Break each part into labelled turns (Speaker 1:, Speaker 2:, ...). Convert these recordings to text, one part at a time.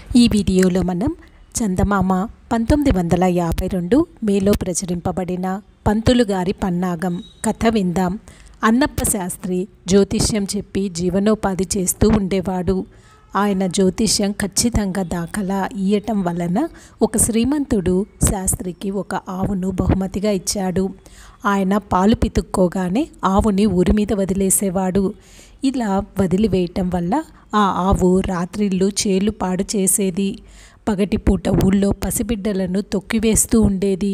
Speaker 1: ఈ వీడియోలో మనం చందమామ 1952 మేలో ప్రచురింపబడిన పంతులు గారి పన్నాగం కథ విందాం. అన్నప్ప శాస్త్రి జ్యోతిష్యం చెప్పి జీవనోపాధి చేస్తూ ఉండేవాడు. ఆయన జ్యోతిష్యం ఖచ్చితంగా దాఖలా ఇయ్యటం వలన ఒక శ్రీమంతుడు శాస్త్రికి ఒక ఆవును బహుమతిగా ఇచ్చాడు. ఆయన పాలు పితుక్కోగానే ఆవుని ఊరి మీద వదిలేసేవాడు. ఇలా వదిలివేయటం వల్ల ఆ ఆవు రాత్రిళ్ళు చేలు పాడు చేసేది. పగటిపూట ఊళ్ళో పసిబిడ్డలను తొక్కివేస్తూ ఉండేది.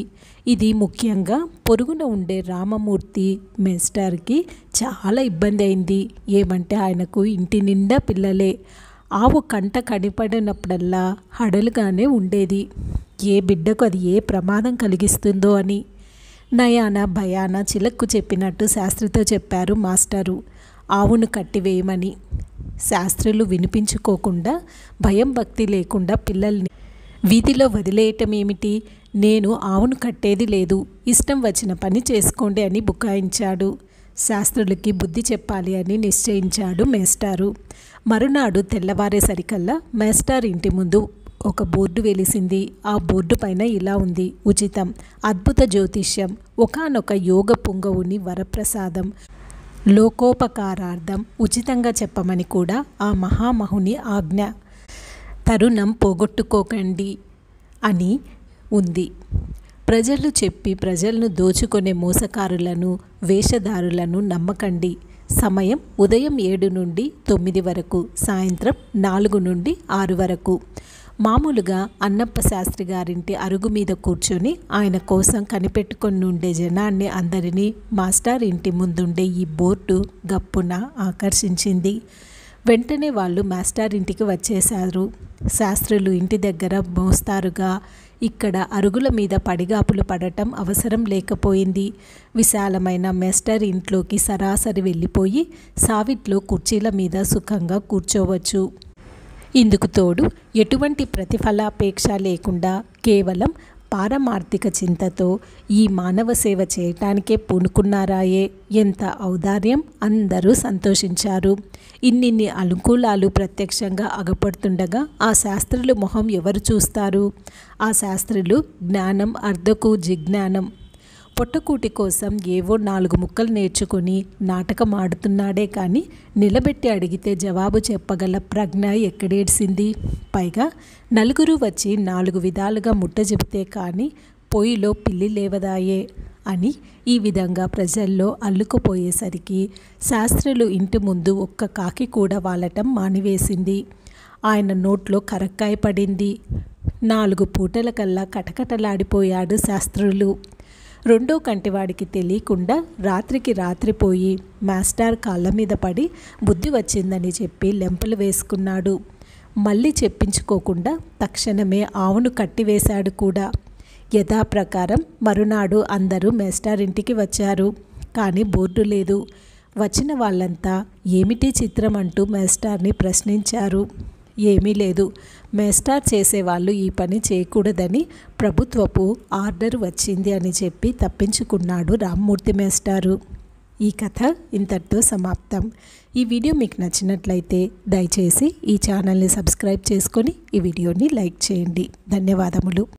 Speaker 1: ఇది ముఖ్యంగా పొరుగున ఉండే రామమూర్తి మేస్టార్కి చాలా ఇబ్బంది అయింది. ఏమంటే ఆయనకు ఇంటి నిండా పిల్లలే. ఆవు కంట కనిపడినప్పుడల్లా హడలుగానే ఉండేది. ఏ బిడ్డకు అది ఏ ప్రమాదం కలిగిస్తుందో అని. నయాన భయాన చిలక్కు చెప్పినట్టు శాస్త్రితో చెప్పారు మాస్టారు ఆవును కట్టివేయమని. శాస్త్రులు వినిపించుకోకుండా భయం భక్తి లేకుండా పిల్లల్ని వీధిలో వదిలేయటం ఏమిటి, నేను ఆవును కట్టేది లేదు, ఇష్టం వచ్చిన పని చేసుకోండి అని బుకాయించాడు. శాస్త్రులకి బుద్ధి చెప్పాలి అని నిశ్చయించాడు మేస్టారు. మరునాడు తెల్లవారేసరికల్లా మేస్టార్ ఇంటి ముందు ఒక బోర్డు వెలిసింది. ఆ బోర్డు పైన ఇలా ఉంది: ఉచితం, అద్భుత జ్యోతిష్యం, ఒకానొక యోగ పుంగవుని వరప్రసాదం, లోకోపకారార్థం ఉచితంగా చెప్పమని కూడా ఆ మహామహుని ఆజ్ఞ. తరుణం పోగొట్టుకోకండి అని ఉంది. ప్రజలు చెప్పి ప్రజలను దోచుకునే మోసకారులను, వేషధారులను నమ్మకండి. సమయం ఉదయం 7 నుండి 9 వరకు, సాయంత్రం 4 నుండి 6 వరకు. మామూలుగా అన్నప్ప శాస్త్రి గారింటి అరుగు మీద కూర్చొని ఆయన కోసం కనిపెట్టుకొని ఉండే జనాన్ని అందరినీ మాస్టర్ ఇంటి ముందుండే ఈ బోర్డు గప్పున ఆకర్షించింది. వెంటనే వాళ్ళు మాస్టర్ ఇంటికి వచ్చేశారు. శాస్త్రులు ఇంటి దగ్గర మోస్తారుగా ఇక్కడ అరుగుల మీద పడిగాపులు పడటం అవసరం లేకపోయింది. విశాలమైన మాస్టర్ ఇంట్లోకి సరాసరి వెళ్ళిపోయి సావిట్లో కుర్చీల మీద సుఖంగా కూర్చోవచ్చు. ఇందుకు తోడు ఎటువంటి ప్రతిఫలాపేక్ష లేకుండా కేవలం పారమార్థిక చింతతో ఈ మానవ సేవ చేయటానికే పూనుకున్నారాయే, ఎంత ఔదార్యం! అందరూ సంతోషించారు. ఇన్నిన్ని అనుకూలాలు ప్రత్యక్షంగా అగపడుతుండగా ఆ శాస్త్రులు మొహం ఎవరు చూస్తారు? ఆ శాస్త్రులు జ్ఞానం అర్ధకు జిజ్ఞానం, పొట్టకూటి కోసం ఏవో 4 ముక్కలు నేర్చుకుని నాటకం ఆడుతున్నాడే కానీ నిలబెట్టి అడిగితే జవాబు చెప్పగల ప్రజ్ఞ ఎక్కడేడ్చింది? పైగా నలుగురు వచ్చి 4 విధాలుగా ముట్ట చెబితే కానీ పొయ్యిలో పిల్లి లేవదాయే అని ఈ విధంగా ప్రజల్లో అల్లుకుపోయేసరికి శాస్త్రులు ఇంటి ముందు ఒక్క కాకి కూడా వాలటం మానివేసింది. ఆయన నోట్లో కరక్కాయ పడింది. 4 పూటల కల్లా కటకటలాడిపోయాడు శాస్త్రులు. రెండో కంటివాడికి తెలియకుండా రాత్రికి రాత్రిపోయి మాస్టర్ కాళ్ళ మీద పడి బుద్ధి వచ్చిందని చెప్పి లెంపలు వేసుకున్నాడు. మళ్ళీ చెప్పించుకోకుండా తక్షణమే ఆవును కట్టివేశాడు కూడా. యథాప్రకారం మరునాడు అందరూ మాస్టర్ ఇంటికి వచ్చారు. కానీ బోర్డు లేదు. వచ్చిన వాళ్ళంతా ఏమిటి చిత్రం అంటూ మాస్టర్ని ప్రశ్నించారు. ఏమీ లేదు, మేస్టార్ చేసేవాళ్ళు ఈ పని చేయకూడదని ప్రభుత్వపు ఆర్డర్ వచ్చింది అని చెప్పి తప్పించుకున్నాడు రామ్మూర్తి మేస్టారు. ఈ కథ ఇంతటితో సమాప్తం. ఈ వీడియో మీకు నచ్చినట్లయితే దయచేసి ఈ ఛానల్ని సబ్స్క్రైబ్ చేసుకొని ఈ వీడియోని లైక్ చేయండి. ధన్యవాదములు.